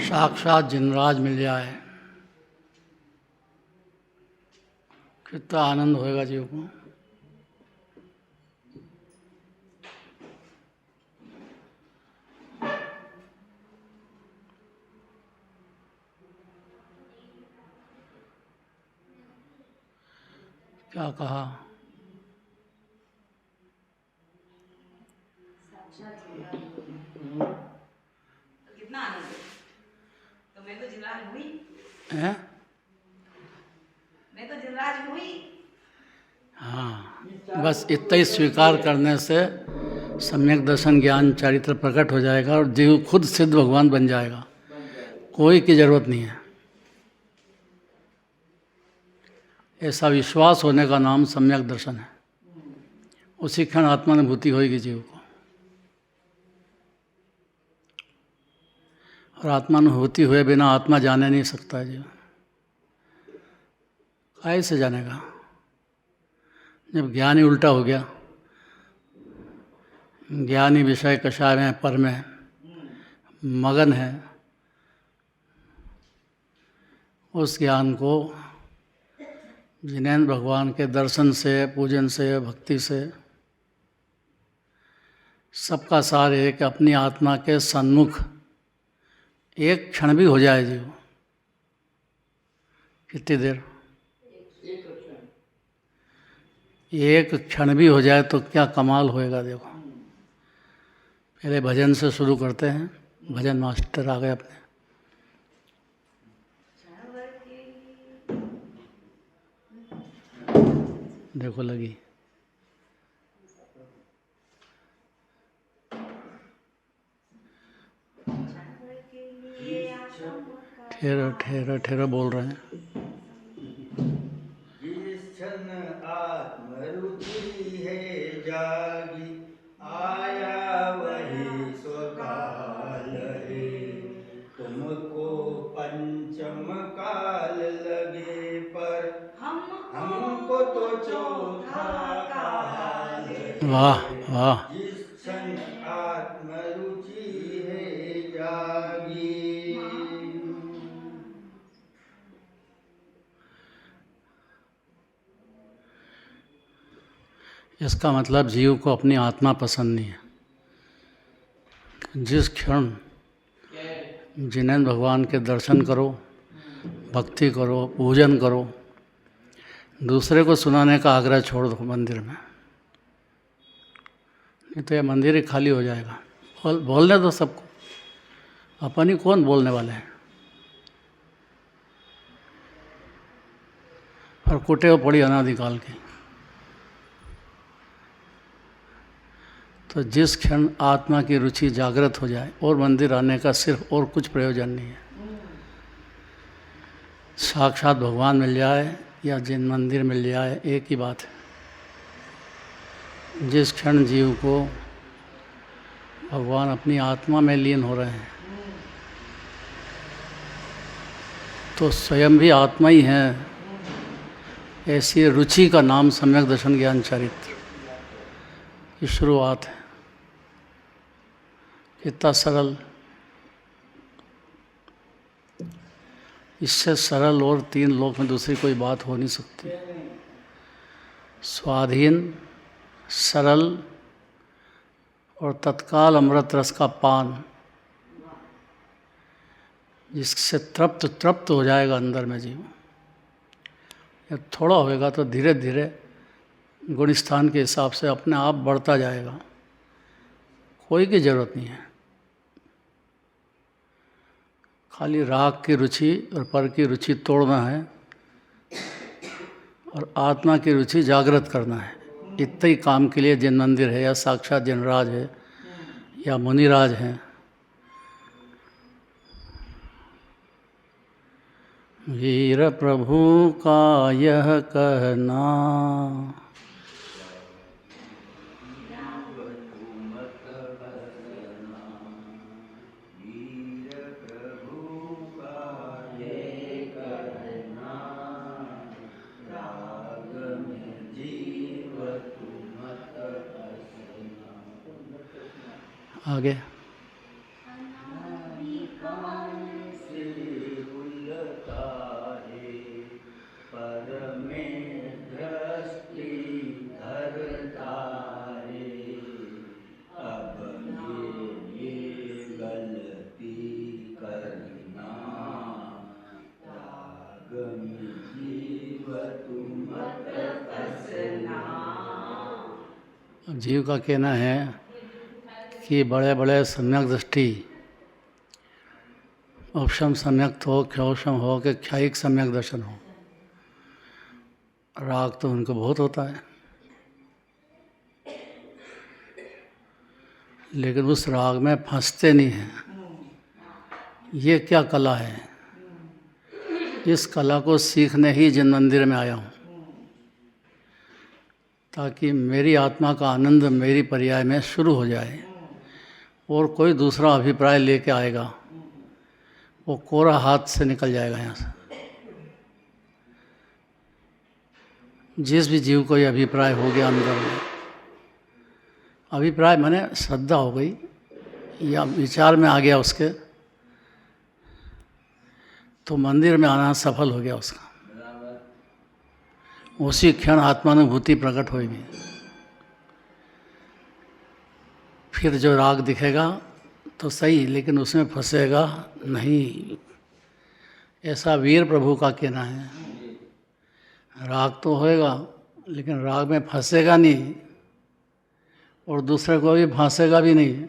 साक्षात जिनराज मिल जाए कितना आनंद होएगा जीव को। क्या कहा? कितना आनंद है। तो मैं तो जिनराज हुई हैं? मैं तो जिनराज हुई। हाँ, बस इतना ही स्वीकार करने से सम्यक दर्शन ज्ञान चरित्र प्रकट हो जाएगा और जीव खुद सिद्ध भगवान बन जाएगा। कोई की जरूरत नहीं है। ऐसा विश्वास होने का नाम सम्यक दर्शन है। उसी क्षण आत्मानुभूति होगी जीव को। और आत्मानुभूति हुए बिना आत्मा जाने नहीं सकता है जीव। कैसे जानेगा? जब ज्ञान ही उल्टा हो गया, ज्ञानी विषय कषाय में पर में मगन है, उस ज्ञान को जिनेंद्र भगवान के दर्शन से, पूजन से, भक्ति से सबका सार है कि अपनी आत्मा के सन्मुख एक क्षण भी हो जाए जीव। कितनी देर? एक क्षण भी हो जाए तो क्या कमाल होएगा। देखो, पहले भजन से शुरू करते हैं। भजन मास्टर आ गए अपने। देखो लगी। ठहरो ठहरो ठहरो बोल रहे हैं। जिस क्षण आत्मरुचि है जागी, आया वही स्वकाल है। तुमको पंचम काल लगे पर हमको तो चौथा काल है। वाह वाह। जिस क्षण आत्मरुचि है जागी। इसका मतलब जीव को अपनी आत्मा पसंद नहीं है। जिस क्षण जिनेंद्र भगवान के दर्शन करो, भक्ति करो, पूजन करो, दूसरे को सुनाने का आग्रह छोड़ दो मंदिर में, नहीं तो यह मंदिर ही खाली हो जाएगा। बोलने दो सबको। अपन ही कौन बोलने वाले हैं? और कुटे हो पड़ी अनादिकाल की। तो जिस क्षण आत्मा की रुचि जागृत हो जाए, और मंदिर आने का सिर्फ और कुछ प्रयोजन नहीं है। साक्षात भगवान मिल जाए या जिन मंदिर मिल जाए, एक ही बात है। जिस क्षण जीव को भगवान अपनी आत्मा में लीन हो रहे हैं, तो स्वयं भी आत्मा ही है। ऐसी रुचि का नाम सम्यक दर्शन ज्ञान चरित्र। की शुरुआत है। कितना सरल, इससे सरल और 3 लोक में दूसरी कोई बात हो नहीं सकती। स्वाधीन, सरल और तत्काल अमृत रस का पान, जिससे तृप्त हो जाएगा अंदर में जीव। या थोड़ा होएगा तो धीरे धीरे गुणस्थान के हिसाब से अपने आप बढ़ता जाएगा, कोई की जरूरत नहीं है। खाली राग की रुचि और पर की रुचि तोड़ना है और आत्मा की रुचि जागृत करना है। इतने ही काम के लिए जिन मंदिर है, या साक्षात जनराज है, या मुनिराज हैं। वीर प्रभु का यह कहना, आगे जीव का कहना है कि बड़े बड़े सम्यक दृष्टि, उपशम सम्यक हो, क्षौशम हो कि क्षयिक सम्यक दर्शन हो, राग तो उनको बहुत होता है, लेकिन उस राग में फंसते नहीं हैं। ये क्या कला है? इस कला को सीखने ही जिन मंदिर में आया हूँ, ताकि मेरी आत्मा का आनंद मेरी पर्याय में शुरू हो जाए। और कोई दूसरा अभिप्राय लेके आएगा, वो कोरा हाथ से निकल जाएगा यहाँ से। जिस भी जीव को ये अभिप्राय हो गया अंदर में, अभिप्राय माने श्रद्धा हो गई या विचार में आ गया उसके, तो मंदिर में आना सफल हो गया उसका। उसी क्षण आत्मानुभूति प्रकट होगी। फिर जो राग दिखेगा तो सही, लेकिन उसमें फंसेगा नहीं। ऐसा वीर प्रभु का कहना है। राग तो होएगा, लेकिन राग में फंसेगा नहीं और दूसरे को भी फंसेगा भी नहीं।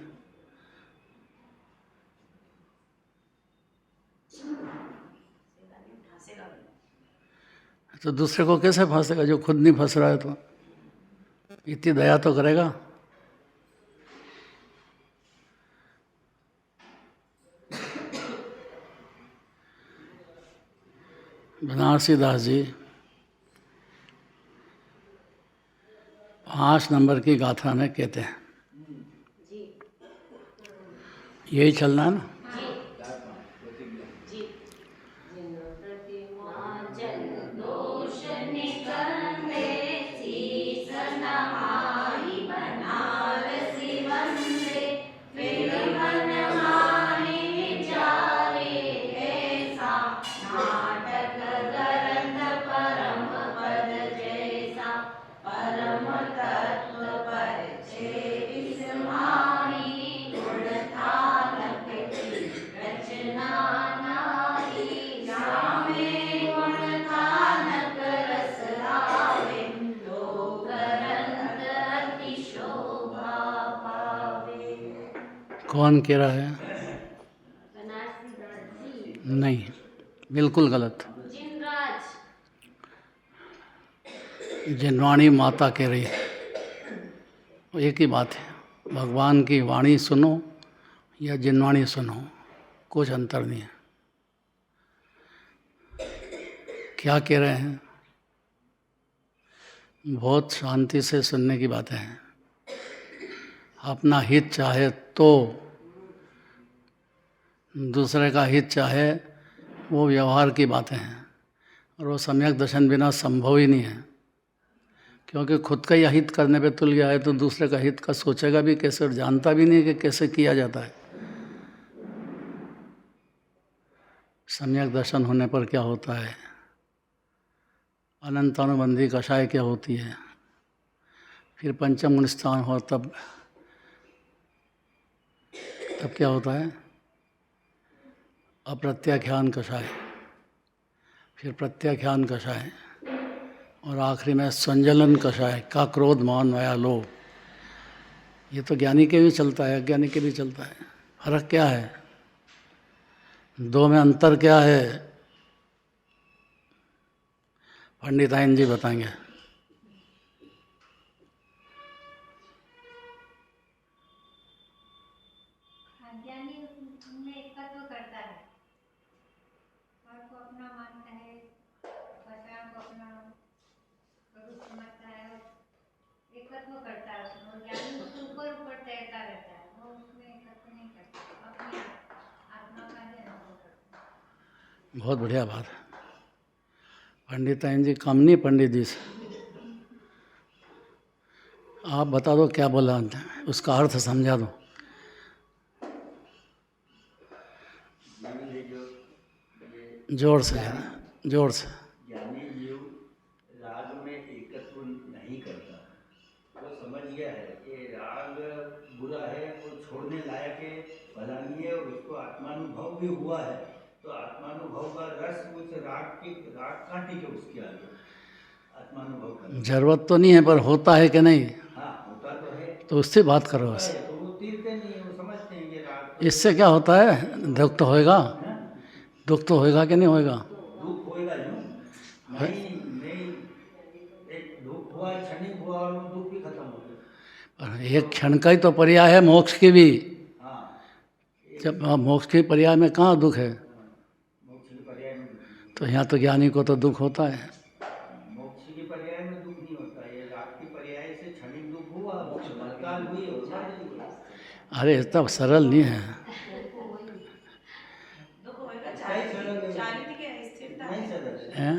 तो दूसरे को कैसे फंसेगा जो खुद नहीं फंस रहा है? तो इतनी दया तो करेगा। बनारसी दास जी 5 नंबर की गाथा में कहते हैं, यही चलना है ना। कौन कह रहा है? नहीं, बिल्कुल गलत। जिनवाणी माता कह रही है, एक ही बात है। भगवान की वाणी सुनो या जिनवाणी सुनो, कुछ अंतर नहीं है। क्या कह रहे हैं? बहुत शांति से सुनने की बातें हैं। अपना हित चाहे तो, दूसरे का हित चाहे, वो व्यवहार की बातें हैं। और वो सम्यक दर्शन बिना संभव ही नहीं है, क्योंकि खुद का ही अहित करने पे तुल गया है तो दूसरे का हित का सोचेगा भी कैसे और जानता भी नहीं कि कैसे किया जाता है। सम्यक दर्शन होने पर क्या होता है, अनंतानुबंधी कषाय क्या होती है, फिर पंचम गुण स्थान हो तब क्या होता है, अप्रत्याख्यान कषाय, फिर प्रत्याख्यान कषाय और आखिरी में संजलन कषाय का क्रोध मान माया लोभ। ये तो ज्ञानी के भी चलता है, अज्ञानी के भी चलता है। फर्क क्या है, दो में अंतर क्या है, पंडिताइन जी बताएंगे। अज्ञानी उनमें एकत्व करता है, फल को अपना मानता है, पहचान को अपना स्वरूप समझता है और एकत्व करता है उसमें। और ज्ञानी उसके ऊपर ऊपर तैरता रहता है, वो उसमें एकत्व नहीं करता, अपनी आत्मा का ही अनुभव करता है। बहुत बढ़िया बात है। पंडिताइन जी कम नहीं पंडित जी से। आप बता दो क्या बोला, उसका अर्थ समझा दो। जोर से, जोर से। ज्ञानी जीव राग में एकत्व नहीं करता, वो समझ गया है कि राग बुरा है और छोड़ने लायक है, भला नहीं है, और उसको आत्मानुभव भी हुआ है, तो आत्मानुभव का रस उस राग काटे के उसके आगे आत्मानुभव का जरूरत तो नहीं है पर होता है कि नहीं, हाँ होता तो है, तो उससे बात करो बस। तो वो तीरते नहीं है, वो समझते हैं कि राग इससे क्या होता है, दुख तो होएगा, दुख तो होएगा कि नहीं होएगा। दुख होएगा जो नहीं, एक दुख हुआ क्षणिक हुआ और वो दुख भी खत्म हो गया। पर एक क्षण का ही तो पर्याय है मोक्ष की भी। हाँ जब मोक्ष के पर्याय में कहाँ दुख है, मोक्ष के पर्याय में तो यहाँ तो ज्ञानी को तो दुख होता है। मोक्ष के पर्याय में दुख नहीं होता, ये राग के पर्याय से क्षणिक दुख हुआ, तत्काल हुई और अरे इतना सरल नहीं है। दुख होएगा, चारित्र की अस्थिरता नहीं है, सदस्य हैं?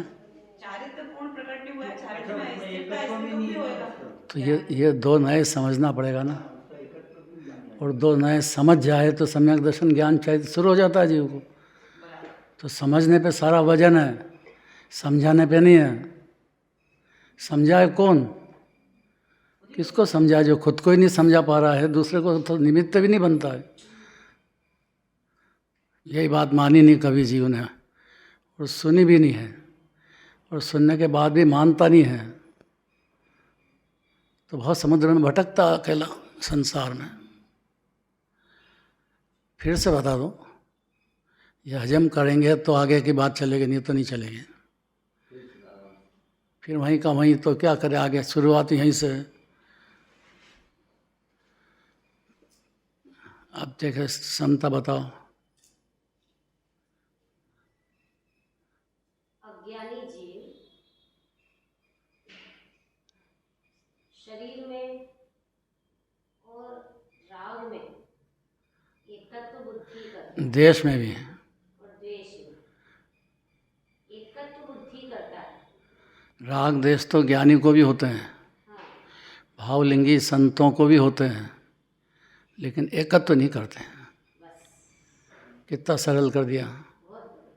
चारित्र पूर्ण प्रकट नहीं हुआ है, चारित्र में उसमें अस्थिरता है, एकत्व इसलिए भी दुख नहीं भी है होएगा। तो ये दो नए समझना पड़ेगा ना, और दो नए समझ जाए तो सम्यक दर्शन ज्ञान चाहिए शुरू हो जाता है जीव को। तो समझने पे सारा वजन है, समझाने पे नहीं है। समझाए कौन, किसको समझाए, जो खुद को ही नहीं समझा पा रहा है, दूसरे को तो निमित्त भी नहीं बनता है। यही बात मानी नहीं कभी जीव ने, और सुनी भी नहीं है, और सुनने के बाद भी मानता नहीं है, तो बहुत समुद्र में भटकता अकेला संसार में। फिर से बता दो, ये हजम करेंगे तो आगे की बात चलेगी, नहीं तो नहीं चलेगी। फिर वहीं का वहीं, तो क्या करें आगे, शुरुआत यहीं से। अब देखे समता बताओ। अज्ञानी जीव शरीर में और राग में एकत्व बुद्धि करता है, देश में भी और द्वेष में एकत्व बुद्धि करता है। राग देश तो ज्ञानी को भी होते हैं, हाँ, भावलिंगी संतों को भी होते हैं, लेकिन एकत्व तो नहीं करते हैं। बस कितना सरल कर दिया। बहुत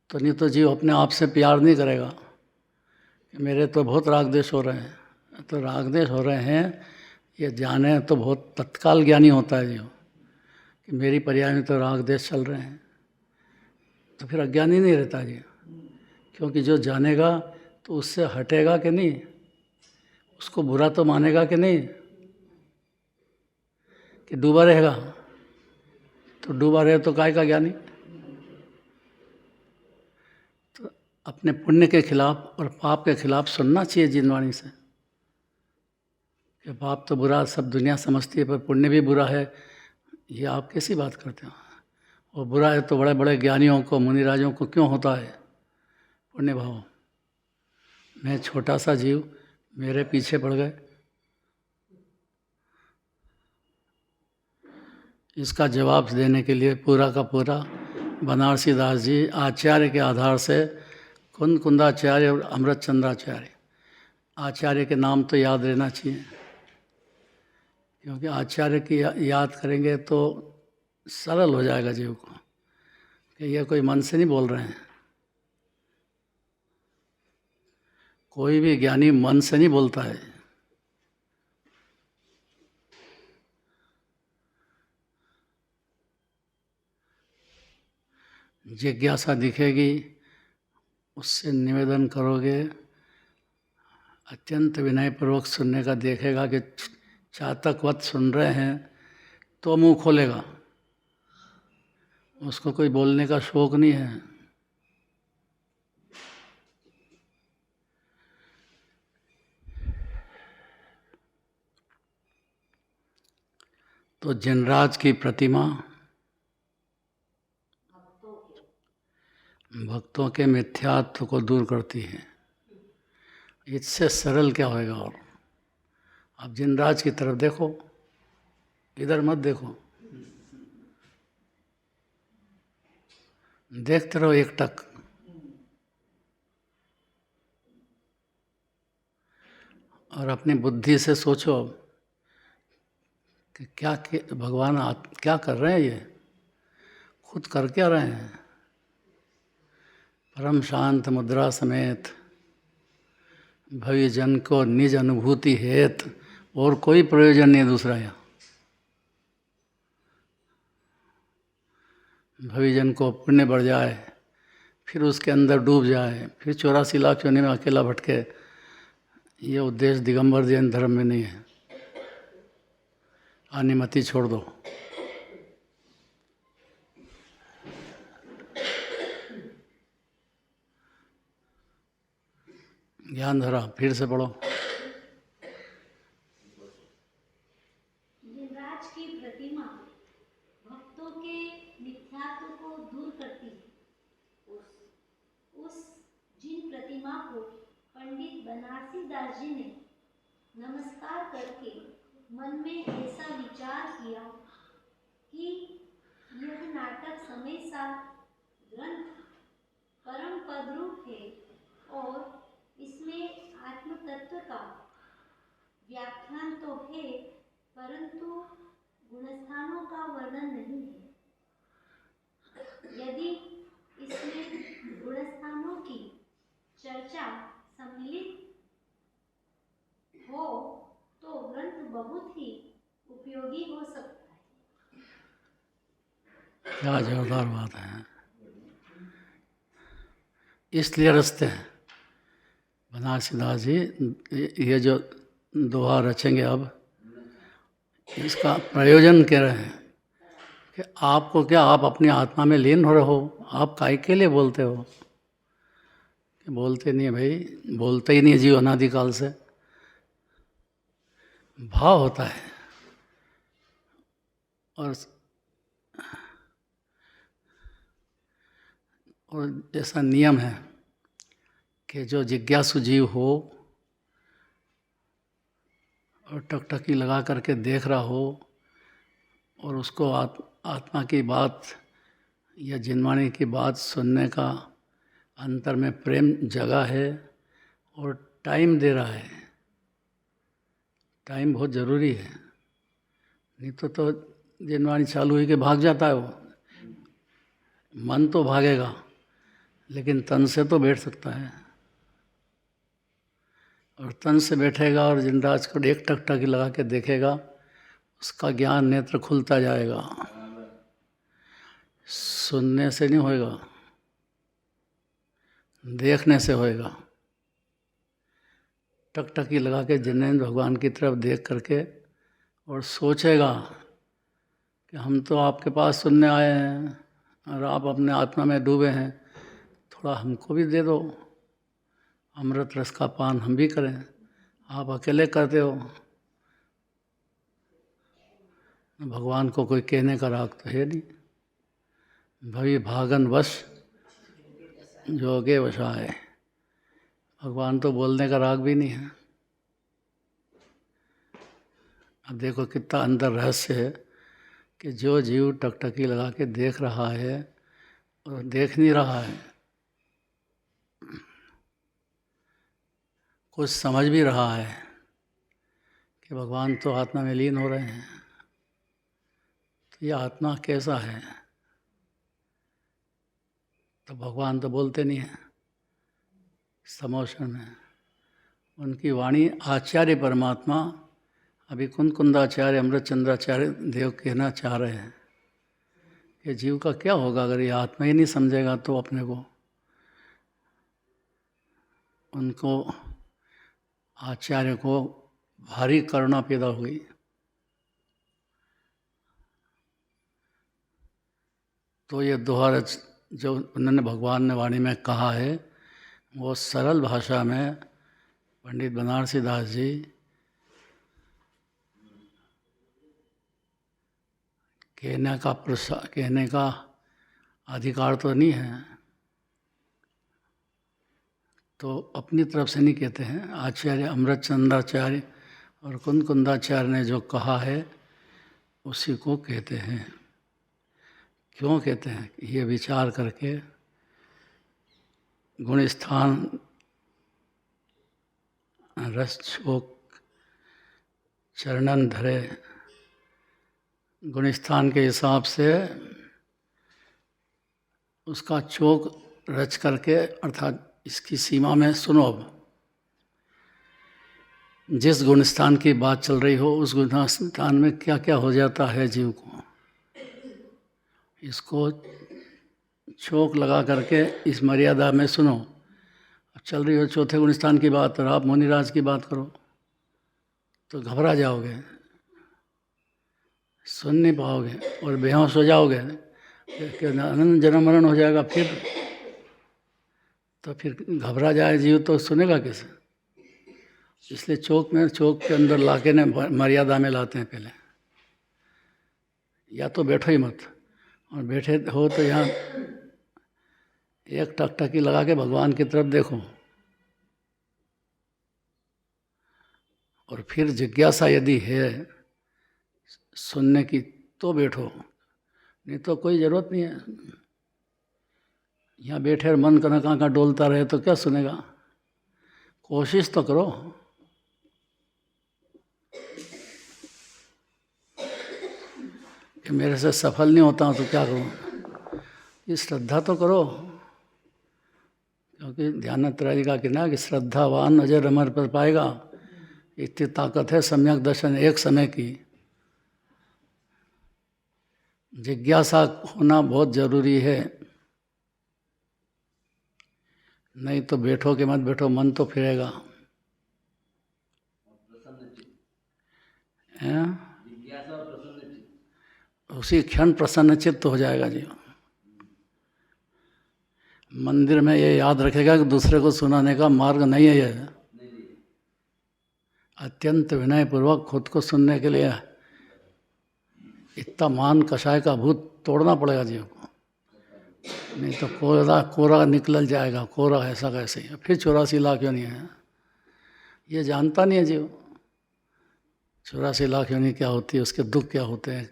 तो नहीं तो जीव अपने आप से प्यार नहीं करेगा कि मेरे तो बहुत राग देश हो रहे हैं। तो राग देश हो रहे हैं ये जाने तो बहुत तत्काल ज्ञानी होता है जीव कि मेरी पर्याय में तो राग देश चल रहे हैं, तो फिर अज्ञानी नहीं रहता जी। क्योंकि जो जानेगा तो उससे हटेगा कि नहीं, उसको बुरा तो मानेगा कि नहीं, कि डूबा रहेगा। तो डूबा रहे तो काय का ज्ञानी। तो अपने पुण्य के खिलाफ और पाप के खिलाफ सुनना चाहिए जिनवाणी से कि पाप तो बुरा सब दुनिया समझती है, पर पुण्य भी बुरा है। ये आप कैसी बात करते हो, और बुरा है तो बड़े बड़े ज्ञानियों को मुनिराजों को क्यों होता है पुण्य भाव। मैं छोटा सा जीव, मेरे पीछे पड़ गए। इसका जवाब देने के लिए पूरा का पूरा बनारसी दास जी आचार्य के आधार से कुंदाचार्य और अमृत चंद्राचार्य आचार्य के नाम तो याद रहना चाहिए, क्योंकि आचार्य की याद करेंगे तो सरल हो जाएगा जीव को कि ये कोई मन से नहीं बोल रहे हैं। कोई भी ज्ञानी मन से नहीं बोलता है। जिज्ञासा दिखेगी, उससे निवेदन करोगे, अत्यंत विनयपूर्वक सुनने का देखेगा कि चातकवत सुन रहे हैं तो मुंह खोलेगा। उसको कोई बोलने का शौक नहीं है। तो जिनराज की प्रतिमा भक्तों के मिथ्यात्व को दूर करती है। इससे सरल क्या होएगा? और अब जिनराज की तरफ देखो, इधर मत देखो, देखते रहो एकटक। और अपनी बुद्धि से सोचो कि क्या भगवान क्या कर रहे हैं, ये खुद कर क्या रहे हैं। परम शांत मुद्रा समेत भवि जन को निज अनुभूति हेत, और कोई प्रयोजन नहीं दूसरा यहाँ। भवि जन को पुण्य बढ़ जाए, फिर उसके अंदर डूब जाए, फिर 84 लाख योनि में अकेला भटके, ये उद्देश्य दिगंबर जैन धर्म में नहीं है। अनिमति छोड़ दो। ज्ञान धरा फिर से पढ़ो। जिनराज की प्रतिमा भक्तों के मिथ्यात्व को दूर करती है। उस जिन प्रतिमा को पंडित बनारसी दास जी ने नमस्कार करके मन में ऐसा विचार किया कि यह नाटक समय सा ग्रंथ परम पदरूप है और इसमें आत्म तत्व का व्याख्यान तो है, परंतु गुणस्थानों का वर्णन नहीं है। यदि इसमें गुणस्थानों की चर्चा सम्मिलित हो तो ग्रंथ बहुत ही उपयोगी हो सकता है। क्या जोरदार बात है। इसलिए रचते हैं बनारसी दास जी ये जो दोहा रचेंगे। अब इसका प्रयोजन कह रहे हैं कि आपको क्या, आप अपनी आत्मा में लीन हो रहे हो, आप काहे के लिए बोलते हो? कि बोलते नहीं है भाई, बोलते ही नहीं जीव अनादिकाल से। भाव होता है और ऐसा नियम है कि जो जिज्ञासु जीव हो और टकटकी लगा करके देख रहा हो और उसको आत्मा की बात या जिनवाणी की बात सुनने का अंतर में प्रेम जगा है और टाइम दे रहा है। टाइम बहुत ज़रूरी है, नहीं तो जिनवाणी चालू हुई कि भाग जाता है वो। मन तो भागेगा लेकिन तन से तो बैठ सकता है, और तन से बैठेगा और जिनराज को एक टकटकी लगा के देखेगा, उसका ज्ञान नेत्र खुलता जाएगा। सुनने से नहीं होएगा, देखने से होएगा। टकटकी लगा के जिनेंद्र भगवान की तरफ देख करके और सोचेगा कि हम तो आपके पास सुनने आए हैं और आप अपने आत्मा में डूबे हैं, थोड़ा हमको भी दे दो, अमृत रस का पान हम भी करें। आप अकेले करते हो, भगवान को कोई कहने का राग तो है नहीं। भवि भागन वश जोगे वशाए, भगवान तो बोलने का राग भी नहीं है। अब देखो कितना अंदर रहस्य है कि जो जीव टकटकी लगा के देख रहा है और देख नहीं रहा है, कुछ समझ भी रहा है कि भगवान तो आत्मा में लीन हो रहे हैं, तो ये आत्मा कैसा है, तो भगवान तो बोलते नहीं हैं समोशन में। उनकी वाणी आचार्य परमात्मा अभी कुंदाचार्य अमृतचंद्राचार्य देव कहना चाह रहे हैं कि जीव का क्या होगा अगर ये आत्मा ही नहीं समझेगा तो अपने को। उनको आचार्य को भारी करुणा पैदा हुई। तो ये दोहा जो उन्होंने भगवान ने वाणी में कहा है वो सरल भाषा में पंडित बनारसी दास जी कहने का अधिकार तो नहीं है, तो अपनी तरफ से नहीं कहते हैं। आचार्य अमृतचंद्राचार्य और कुंदाचार्य ने जो कहा है उसी को कहते हैं। क्यों कहते हैं? ये विचार करके गुणस्थान रस चोक चरणन धरे, गुणस्थान के हिसाब से उसका चोक रच करके, अर्थात इसकी सीमा में सुनो। अब जिस गुणस्थान की बात चल रही हो उस गुणस्थान में क्या क्या हो जाता है जीव को, इसको चोक लगा करके इस मर्यादा में सुनो। अब चल रही हो चौथे गुणस्थान की बात और आप मुनिराज की बात करो तो घबरा जाओगे, सुन नहीं पाओगे और बेहोश हो जाओगे कि अनंत जन्म मरण हो जाएगा। फिर घबरा जाए जीव तो सुनेगा कैसे? इसलिए चौक के अंदर लाके ने मर्यादा में लाते हैं पहले। या तो बैठो ही मत, और बैठे हो तो यहाँ एक टकटकी लगा के भगवान की तरफ देखो, और फिर जिज्ञासा यदि है सुनने की तो बैठो, नहीं तो कोई ज़रूरत नहीं है। यहाँ बैठे और मन कहाँ डोलता रहे तो क्या सुनेगा? कोशिश तो करो। कि मेरे से सफल नहीं होता हूँ तो क्या करूँ? ये श्रद्धा तो करो, क्योंकि ध्यानत्रय का कहना कि श्रद्धावान अजर अमर पर पाएगा। इतनी ताकत है सम्यक दर्शन एक समय की। जिज्ञासा होना बहुत जरूरी है, नहीं तो बैठो कि मत बैठो, मन तो फिरेगा। उसी क्षण प्रसन्न चित्त हो जाएगा जी। मंदिर में ये याद रखेगा कि दूसरे को सुनाने का मार्ग नहीं है। ये अत्यंत विनयपूर्वक खुद को सुनने के लिए इतना मान कषाय का भूत तोड़ना पड़ेगा जीव को, नहीं तो कोरा निकल जाएगा। कोरा ऐसा कैसे ही, फिर 84 लाख क्यों नहीं है ये जानता नहीं है जीव। 84 लाख क्यों नहीं क्या होती है, उसके दुख क्या होते हैं,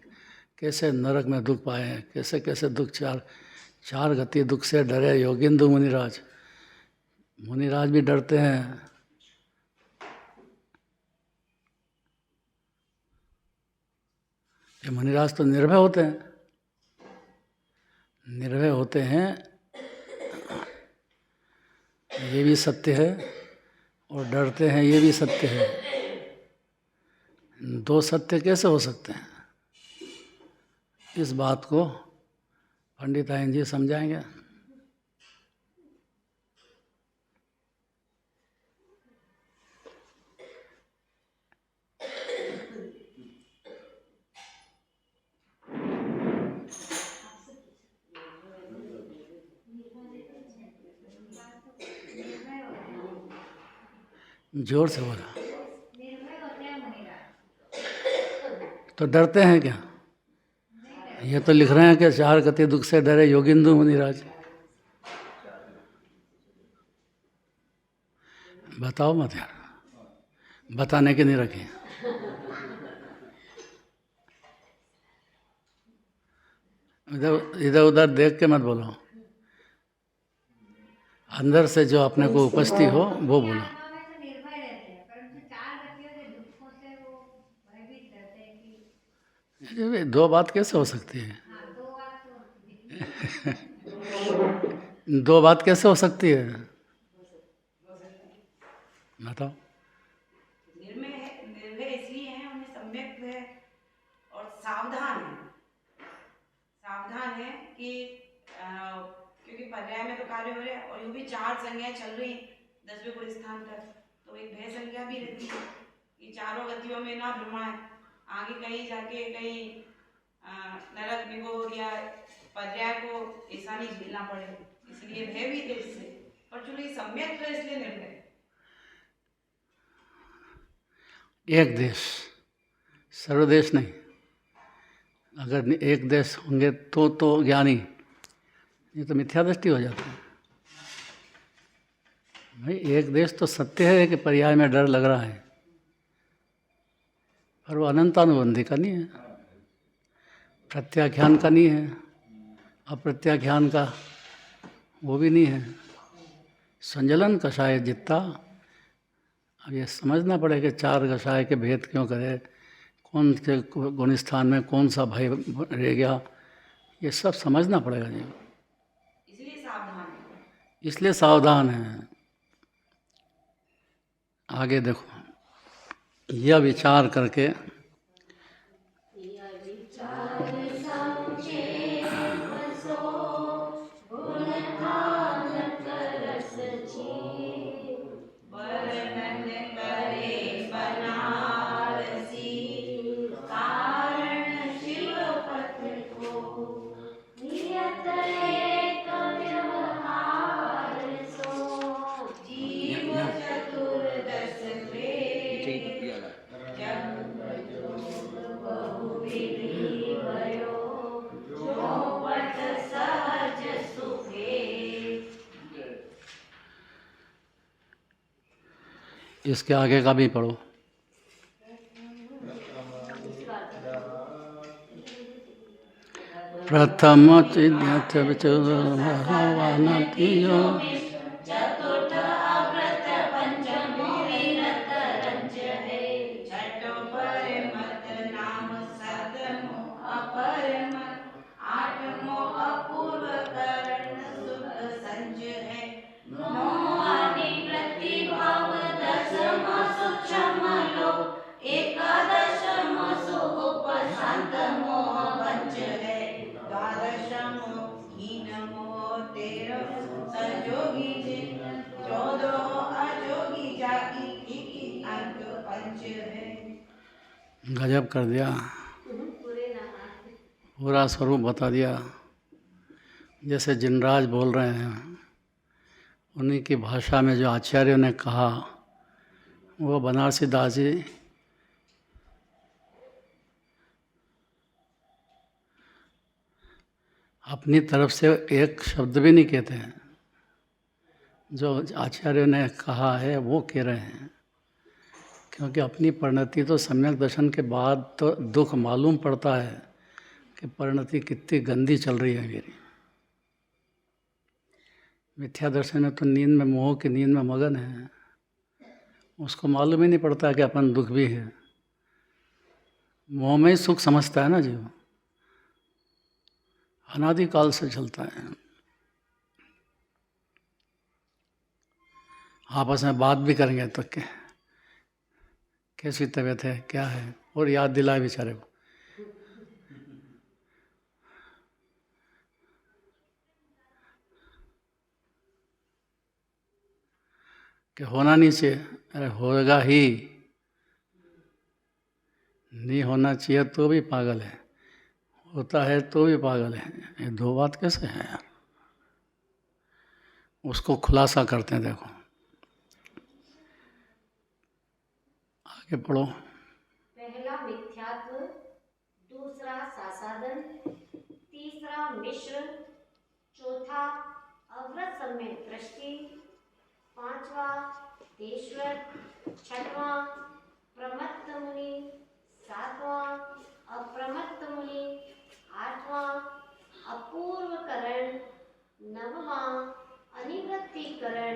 कैसे नरक में दुख पाए हैं, कैसे कैसे दुख चार गति दुख से डरे योगिंदु मुनिराज। मुनिराज भी डरते हैं। ये मुनिराज तो निर्भय होते हैं, निर्भय होते हैं, ये भी सत्य है, और डरते हैं ये भी सत्य है। दो सत्य कैसे हो सकते हैं? इस बात को पंडित आयन जी समझाएंगे। जोर से बोला। निर्भय होते हैं मुनिराज। तो डरते हैं क्या? ये तो लिख रहे हैं कि 4 गति दुख से डरे योगिंदु मुनिराज। बताओ मत यार, बताने के नहीं रखे। इधर उधर देख के मत बोलो, अंदर से जो अपने को उपस्थिति हो वो बोलो। आत्मा में तो निर्भय अरे दो बात कैसे हो सकती है? हाँ, दो बात तो दो बात कैसे हो सकती है? बताओ। निर्भय है, निर्भय इसलिए है, उन्हें सम्यक है और सावधान है। सावधान है कि क्योंकि पर्याय में तो कार्य हो रहे हैं और यूं भी 4 संज्ञाएं चल रही 10वें गुण स्थान तक, तो एक भय संज्ञा भी रहती है कि चारों गतियों में ना भ्रमाए, आगे कहीं जाके कहीं नरक निगोर या पर्याय को ऐसा नहीं झेलना पड़े, इसलिए भय भी थे इससे। पर चलो ये सम्यक तो इसलिए निर्भय। एक देश, सर्वदेश नहीं। अगर एक देश होंगे तो ज्ञानी, ये तो मिथ्या दृष्टि हो जाती है भाई। एक देश तो सत्य है कि पर्याय में डर लग रहा है, पर वो अनंतानुबंधी का नहीं है, प्रत्याख्यान का नहीं है, अप्रत्याख्यान का वो भी नहीं है। संजलन कषाय जितना, अब ये समझना पड़ेगा कि 4 कषाय के भेद क्यों करे, कौन से गुण स्थान में कौन सा भय रह गया, ये सब समझना पड़ेगा जी। इसलिए सावधान है। इसलिए सावधान है। आगे देखो, यह विचार करके वर्णन करे बनारसी कारण शिवपथ को, नियत एक व्यवहार सो, जीव चतुर्दश प्रेम, जग बहुविधि भयो, जो पथ सहज सुखे। इसके आगे का भी पढ़ो। प्रथम चिन्ह चतुर्थ अव्रत पंचमो विरत रंज है, छठो परमत नाम सतमो अपरमत, आठमो अपूर्व करण सुख संज है, नौमो आदि प्रतिभाव, दसमो सूक्ष्म लो, एकादशमो सुख शांत मोह पंच है, द्वादशमो हीनमो तेरह संजोगी जिन, 14 अजोगी जाति इकी अंक पंच है। गजब कर दिया, पूरा स्वरूप बता दिया। जैसे जिनराज बोल रहे हैं, उन्हीं की भाषा में जो आचार्यों ने कहा, वो बनारसी दास जी अपनी तरफ से एक शब्द भी नहीं कहते हैं, जो आचार्यों ने कहा है वो कह रहे हैं। क्योंकि अपनी परिणति तो सम्यक दर्शन के बाद तो दुख मालूम पड़ता है कि परिणति कितनी गंदी चल रही है मेरी। मिथ्या दर्शन में तो नींद में, मोह की नींद में मगन है, उसको मालूम ही नहीं पड़ता कि अपन दुख भी है। मोह में ही सुख समझता है ना जीव, अनादिकाल से चलता है। आपस में बात भी करेंगे तो कैसी तबीयत है, क्या है, और याद दिलाए बेचारे को। कि होना नहीं चाहिए, अरे होगा ही, नहीं होना चाहिए तो भी पागल है, होता है तो भी पागल है। ये दो बात कैसे है यार? उसको खुलासा करते हैं, देखो आगे पढ़ो। पहला मिथ्यात्व, दूसरा सासादन, तीसरा मिश्र, चौथा अव्रत सम्यक दृष्टि, पांचवा देशवर, छठवां प्रमत्त मुनि, सातवां अप्रमत्त मुनि, आठवां अपूर्व करण, नववां अनिवृत्तिकरण,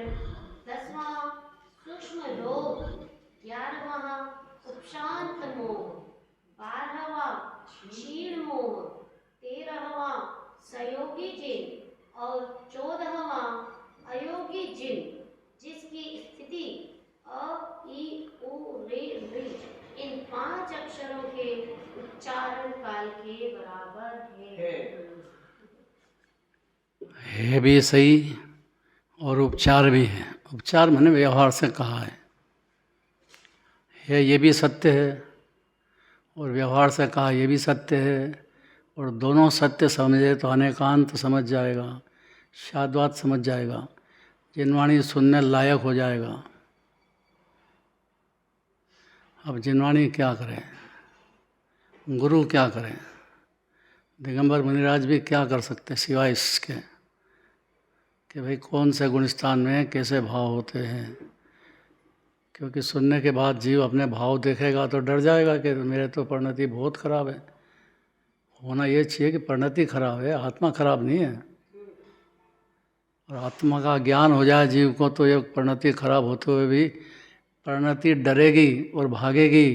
10वां सूक्ष्म लोभ, 11वां उपशांत मोह, 12वां क्षीण मोह, 13वां संयोगी जिन और 14वां अयोगी जिन, जिसकी स्थिति अ, ई, उ, रे, ऋ इन 5 अक्षरों के उच्चारण काल के बराबर है भी सही और उपचार भी है। उपचार मैंने व्यवहार से कहा है ये भी सत्य है, और व्यवहार से कहा ये भी सत्य है, और दोनों सत्य समझे तो अनेकांत समझ जाएगा, शाद्वात समझ जाएगा, जिनवाणी सुनने लायक हो जाएगा। अब जिनवाणी क्या करें, गुरु क्या करें, दिगंबर मुनिराज भी क्या कर सकते सिवाय इसके कि भाई कौन से गुणस्थान में कैसे भाव होते हैं। क्योंकि सुनने के बाद जीव अपने भाव देखेगा तो डर जाएगा कि मेरे तो परिणति बहुत खराब है। होना ये चाहिए कि परिणति खराब है, आत्मा खराब नहीं है। और आत्मा का ज्ञान हो जाए जीव को तो ये परिणति खराब होते हुए भी परिणति डरेगी और भागेगी।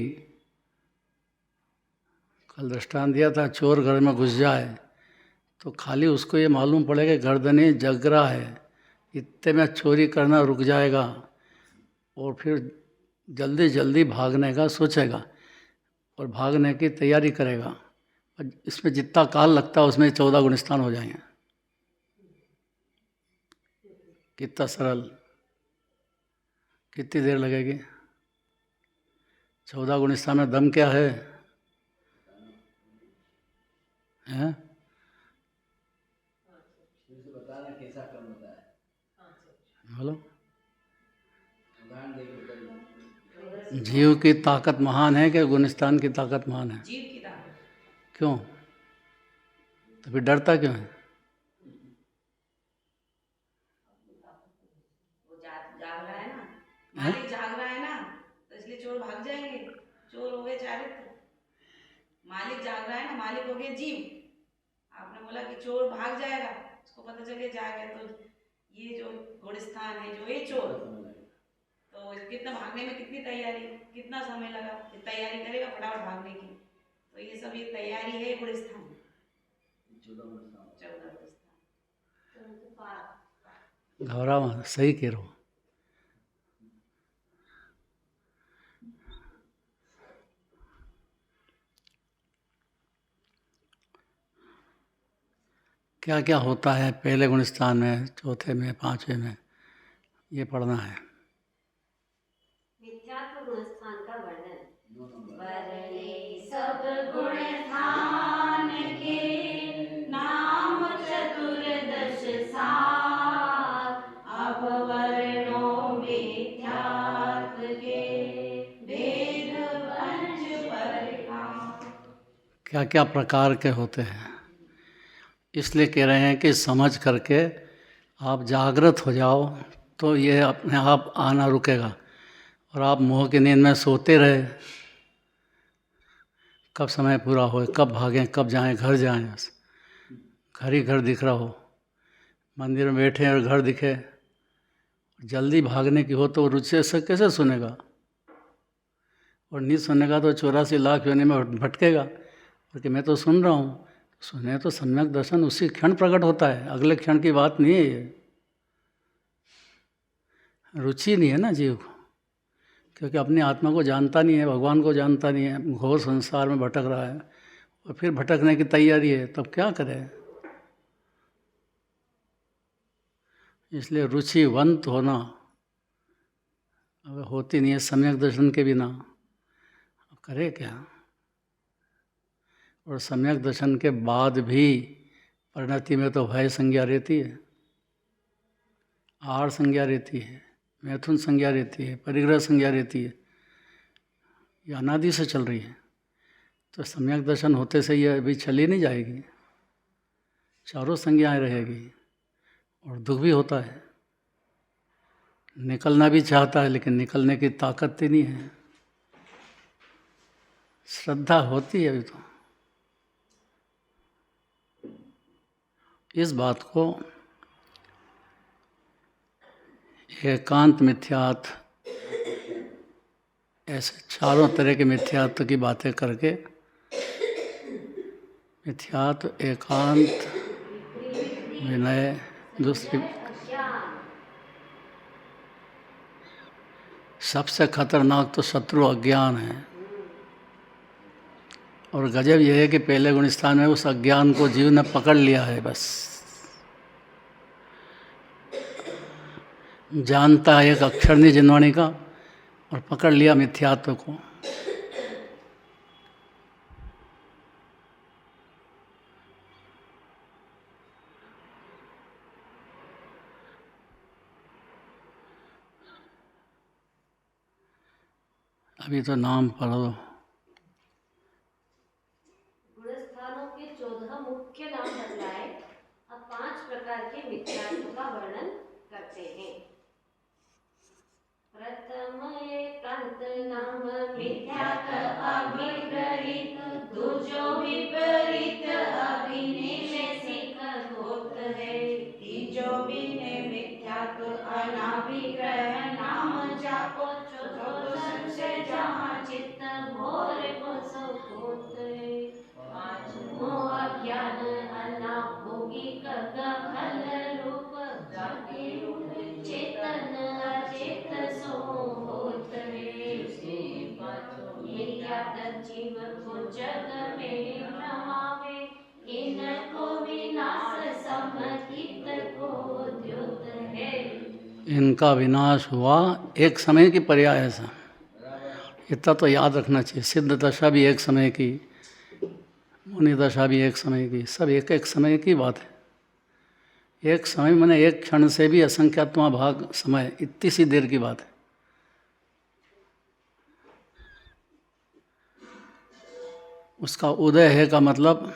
कल दृष्टांत दिया था, चोर घर में घुस जाए तो खाली उसको ये मालूम पड़ेगा गर्दनी जग रहा है, इतने में चोरी करना रुक जाएगा और फिर जल्दी जल्दी भागने का सोचेगा और भागने की तैयारी करेगा। इसमें जितना काल लगता है उसमें 14 गुणस्थान हो जाएंगे। कितना सरल, कितनी देर लगेगी? 14 गुणस्थान में दम क्या है? हैं? बताना कैसा कर्म होता है, बोलो। जीव की ताकत महान है कि गुणस्थान की ताकत महान है? जीव की ताकत। क्यों? तो फिर डरता क्यों है? वो जाग रहा है ना, मालिक जाग रहा है ना, तो इसलिए चोर भाग जाएंगे। चोर हो गए चारित्र, मालिक जाग रहा है ना, मालिक हो गए जीव। आपने बोला कि चोर भाग जाएगा, उसको पता चल गया जाग गया, तो ये जो गुणस्थान है, जो ये चोर, तो कितना भागने में कितनी तैयारी, कितना समय लगा, ये तैयारी करेगा फटाफट भागने की। तो ये सब ये तैयारी है गुणस्थान, 14 गुणस्थान। घबरा मत, सही कह रहे हो। क्या क्या होता है पहले गुणस्थान में, चौथे में, पांचवें में, ये पढ़ना है। मिथ्यात्व गुणस्थान का वर्णन। वर्णे सब गुणस्थान के नाम चतुर्दश सात, अपवर्णो मिथ्यात्व के भेद पंच परिणाम। क्या क्या प्रकार के होते हैं, इसलिए कह रहे हैं कि समझ करके आप जागृत हो जाओ तो ये अपने आप आना रुकेगा। और आप मोह की नींद में सोते रहे, कब समय पूरा हो, कब भागें, कब जाएं, घर जाएं, बस घर ही घर दिख रहा हो। मंदिर में बैठे और घर दिखे, जल्दी भागने की हो तो रुचि से कैसे सुनेगा? और नहीं सुनेगा तो 84 लाख योनि में भटकेगा, क्योंकि मैं तो सुन रहा हूँ। सुने तो सम्यक दर्शन उसी क्षण प्रकट होता है, अगले क्षण की बात नहीं है ये। रुचि नहीं है ना जीव को, क्योंकि अपनी आत्मा को जानता नहीं है, भगवान को जानता नहीं है, घोर संसार में भटक रहा है और फिर भटकने की तैयारी है, तब क्या करे? इसलिए रुचिवंत होना अब होती नहीं है सम्यक दर्शन के बिना, अब करे क्या? और सम्यक दर्शन के बाद भी परिणति में तो भय संज्ञा रहती है, आहार संज्ञा रहती है, मैथुन संज्ञा रहती है, परिग्रह संज्ञा रहती है, ये अनादि से चल रही है। तो सम्यक दर्शन होते से ये अभी चली नहीं जाएगी, चारों संज्ञाएं रहेगी और दुख भी होता है, निकलना भी चाहता है लेकिन निकलने की ताकत ही नहीं है। श्रद्धा होती है अभी तो। इस बात को एकांत मिथ्यात्व, ऐसे चारों तरह के मिथ्यात्व की बातें करके मिथ्यात्व, एकांत, विनय, दूसरी अज्ञान। सबसे खतरनाक तो शत्रु अज्ञान है। और गजब यह है कि पहले गुण स्थान में उस अज्ञान को जीव ने पकड़ लिया है। बस जानता है एक अक्षर नहीं जिनवाणी का, और पकड़ लिया मिथ्यात्व को। अभी तो नाम पढ़ो। गुणस्थानों के 14 मुख्य नाम बतलाए। अब 5 प्रकार के मिथ्यात्व का वर्णन करते हैं। प्रथम एकांत नाम मिथ्यात्व अभिग्रहित, दूजो विपरीत अभिनिवेशिक होत है। तीजो विनय मिथ्यात्व अनाभिग्रह नाम जापो, चौथो संशय जहाँ चित्त भोर को सो होत है। पांचवो अज्ञान अनाभोगिक गहन रूप, जाके चेतन अचेत सो होत है। निर्यात जीव को जग में भ्रमावे, इनको विनाश समकित को द्योत है। इनका विनाश हुआ एक समय की पर्याय है। ऐसा इतना तो याद रखना चाहिए। सिद्ध दशा भी एक समय की, मुनि दशा भी एक समय की, सब एक एक समय की बात है। एक समय मैंने एक क्षण से भी असंख्यात्मा भाग समय, इतनी सी देर की बात है। उसका उदय है का मतलब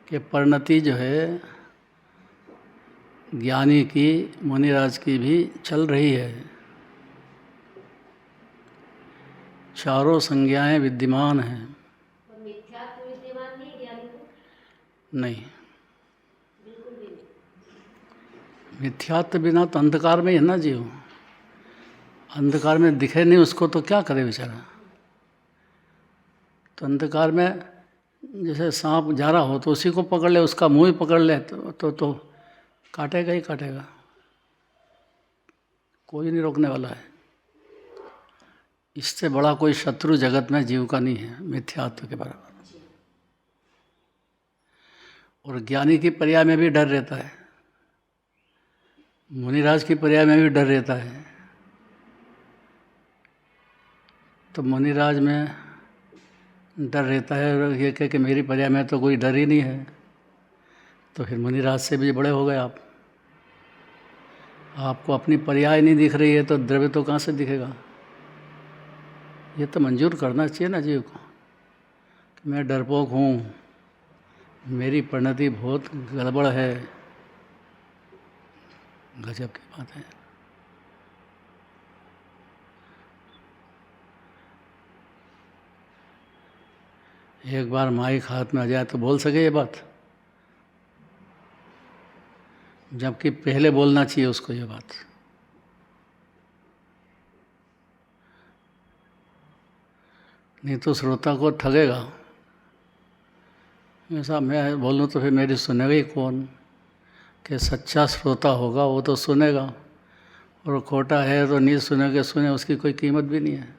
कि परिणति जो है ज्ञानी की, मुनिराज की भी चल रही है। चारों संज्ञाएं विद्यमान हैं। और मिथ्यात्व विद्यमान नहीं ज्ञानी को? नहीं, बिल्कुल भी नहीं। मिथ्यात्व बिना तो अंधकार में ही है ना जीव। अंधकार में दिखे नहीं उसको तो क्या करे बेचारा। तो अंधकार में जैसे सांप जा रहा हो तो उसी को पकड़ ले, उसका मुंह ही पकड़ ले तो काटेगा ही काटेगा। कोई नहीं रोकने वाला है। इससे बड़ा कोई शत्रु जगत में जीव का नहीं है मिथ्यात्व के बराबर। और ज्ञानी की पर्याय में भी डर रहता है, मुनिराज की पर्याय में भी डर रहता है। तो मुनिराज में डर रहता है और ये कह कि मेरी पर्याय में तो कोई डर ही नहीं है, तो फिर मुनिराज से भी बड़े हो गए आप। आपको अपनी पर्याय नहीं दिख रही है तो द्रव्य तो कहाँ से दिखेगा। ये तो मंजूर करना चाहिए ना जीव को कि मैं डरपोक हूँ, मेरी परिणति बहुत गड़बड़ है। गजब की बात है। एक बार माइक हाथ में आ जाए तो बोल सके ये बात, जबकि पहले बोलना चाहिए उसको ये बात। नहीं तो श्रोता को ठगेगा। ऐसा मैं बोलूँ तो फिर मेरी सुनेगा ही कौन। कि सच्चा श्रोता होगा वो तो सुनेगा, और खोटा है तो नहीं सुनेगा, सुने उसकी कोई कीमत भी नहीं है।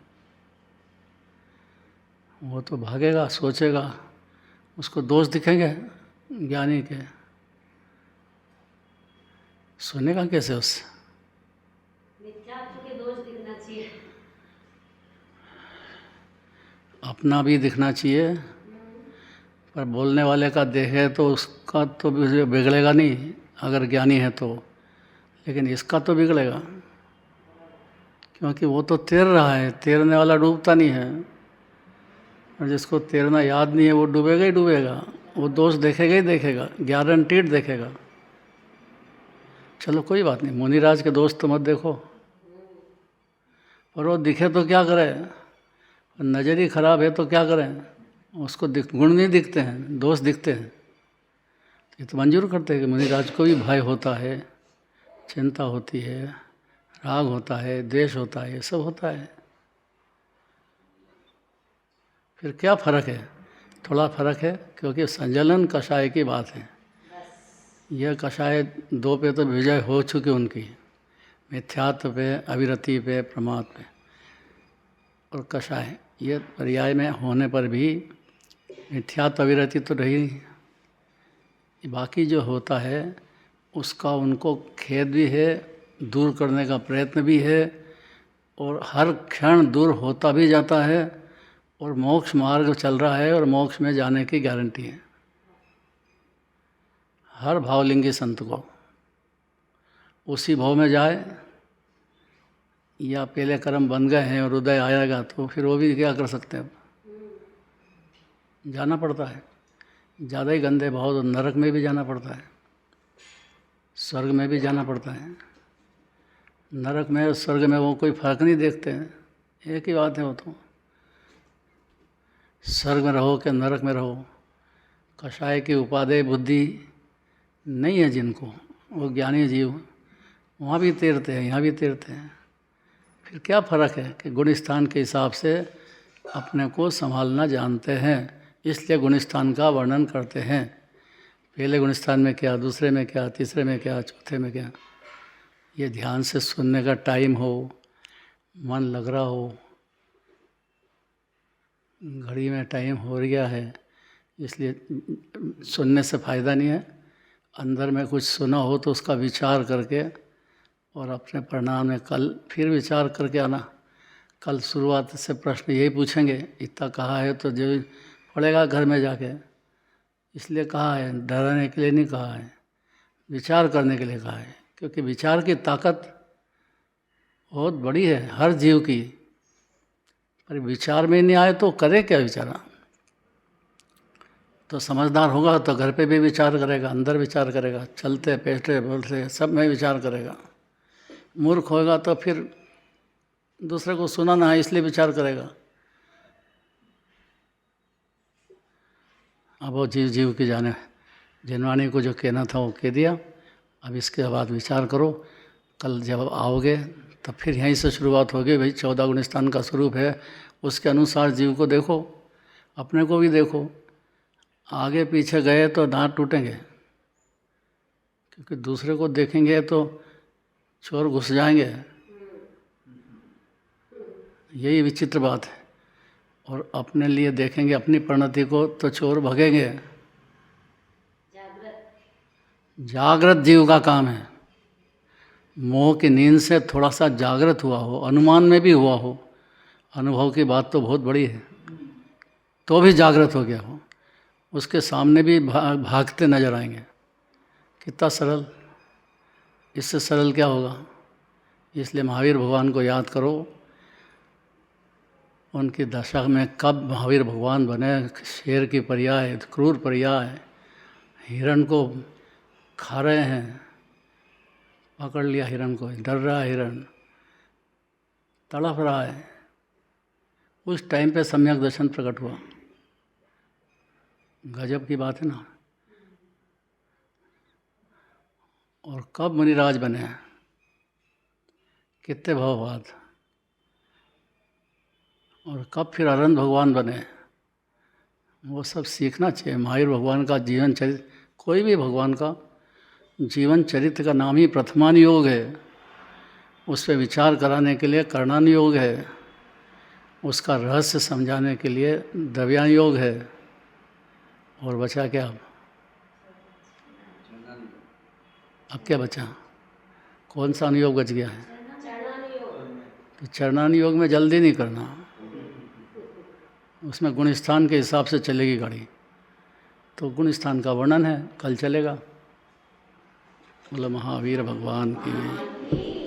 वो तो भागेगा, सोचेगा, उसको दोष दिखेंगे ज्ञानी के, सुनेगा कैसे उससे। मिथ्यात्व के दोष दिखना चाहिए। अपना भी दिखना चाहिए, पर बोलने वाले का देखे तो उसका तो बिगड़ेगा नहीं अगर ज्ञानी है तो, लेकिन इसका तो बिगड़ेगा, क्योंकि वो तो तैर रहा है, तैरने वाला डूबता नहीं है। और जिसको तैरना याद नहीं है वो डूबेगा ही डूबेगा, वो दोष देखेगा ही देखेगा, गारंटीड देखेगा। चलो कोई बात नहीं, मुनिराज के दोस्त तो मत देखो, पर वो दिखे तो क्या करें, नज़र ही खराब है तो क्या करें। उसको गुण नहीं दिखते हैं, दोष दिखते हैं। ये तो मंजूर करते हैं कि मुनिराज को भी भय होता है, चिंता होती है, राग होता है, द्वेष होता है, ये सब होता है। फिर क्या फर्क है थोड़ा फर्क है, क्योंकि संजलन कषाय की बात है। यह कषाय 2 पे तो विजय हो चुकी उनकी, मिथ्यात्व पे, अविरति पे, प्रमाद पे। और कषाय ये पर्याय में होने पर भी मिथ्यात्व अविरति तो रही, बाकी जो होता है उसका उनको खेद भी है, दूर करने का प्रयत्न भी है, और हर क्षण दूर होता भी जाता है, और मोक्ष मार्ग चल रहा है, और मोक्ष में जाने की गारंटी है हर भावलिंगी संत को। उसी भाव में जाए, या पहले कर्म बन गए हैं और उदय आएगा तो फिर वो भी क्या कर सकते हैं, जाना पड़ता है। ज़्यादा ही गंदे भाव तो नरक में भी जाना पड़ता है, स्वर्ग में भी जाना पड़ता है। नरक में और स्वर्ग में वो कोई फर्क नहीं देखते हैं, एक ही बात है वो तो। स्वर्ग में रहो कि नरक में रहो, कषाय की उपादेय बुद्धि नहीं है जिनको, वो ज्ञानी जीव वहाँ भी तैरते हैं, यहाँ भी तैरते हैं। फिर क्या फ़र्क है कि गुण स्थान के हिसाब से अपने को संभालना जानते हैं, इसलिए गुण स्थान का वर्णन करते हैं। पहले गुण स्थान में क्या, दूसरे में क्या, तीसरे में क्या, चौथे में क्या। ये ध्यान से सुनने का टाइम हो, मन लग रहा हो, घड़ी में टाइम हो गया है, इसलिए सुनने से फ़ायदा नहीं है। अंदर में कुछ सुना हो तो उसका विचार करके और अपने परिणाम में कल फिर विचार करके आना। कल शुरुआत से प्रश्न यही पूछेंगे, इतना कहा है तो जो पड़ेगा घर में जाके, इसलिए कहा है, डराने के लिए नहीं कहा है, विचार करने के लिए कहा है। क्योंकि विचार की ताकत बहुत बड़ी है हर जीव की, पर विचार में नहीं आए तो करे क्या विचारा। तो समझदार होगा तो घर पे भी विचार करेगा, अंदर विचार करेगा, चलते बैठते बोलते सब में विचार करेगा। मूर्ख होगा तो फिर दूसरे को सुनाना है इसलिए विचार करेगा। अब वो जीव जीव की जाने, जिनवाणी को जो कहना था वो कह दिया। अब इसके बाद विचार करो, कल जब आओगे तब फिर यहीं से शुरुआत होगी। भाई 14 गुण स्थान का स्वरूप है, उसके अनुसार जीव को देखो, अपने को भी देखो। आगे पीछे गए तो दांत टूटेंगे, क्योंकि दूसरे को देखेंगे तो चोर घुस जाएंगे, यही विचित्र बात है। और अपने लिए देखेंगे अपनी परिणति को तो चोर भगेंगे। जागृत जीव का काम है। मोह की नींद से थोड़ा सा जागृत हुआ हो, अनुमान में भी हुआ हो, अनुभव की बात तो बहुत बड़ी है, तो भी जागृत हो गया हो, उसके सामने भी भागते नजर आएंगे। कितना सरल, इससे सरल क्या होगा। इसलिए महावीर भगवान को याद करो। उनकी दशा में कब महावीर भगवान बने, शेर की पर्याय, क्रूर पर्याय, हिरण को खा रहे हैं, पकड़ लिया हिरण को, डर रहा है हिरण, तड़प रहा है। उस टाइम पे सम्यक दर्शन प्रकट हुआ। गजब की बात है ना। और कब मुनिराज बने, कितने भाव बाद, और कब फिर अरहंत भगवान बने, वो सब सीखना चाहिए। महावीर भगवान का जीवन चरित्र, कोई भी भगवान का जीवन चरित्र का नाम ही प्रथमानुयोग है। उस पर विचार कराने के लिए करणानुयोग है, उसका रहस्य समझाने के लिए द्रव्यानुयोग है। और बचा क्या अब क्या बचा, कौन सा अनुयोग बच गया है कि चरणानुयोग में जल्दी नहीं करना, उसमें गुण स्थान के हिसाब से चलेगी गाड़ी। तो गुण स्थान का वर्णन है, कल चलेगा। बोलो महावीर भगवान की।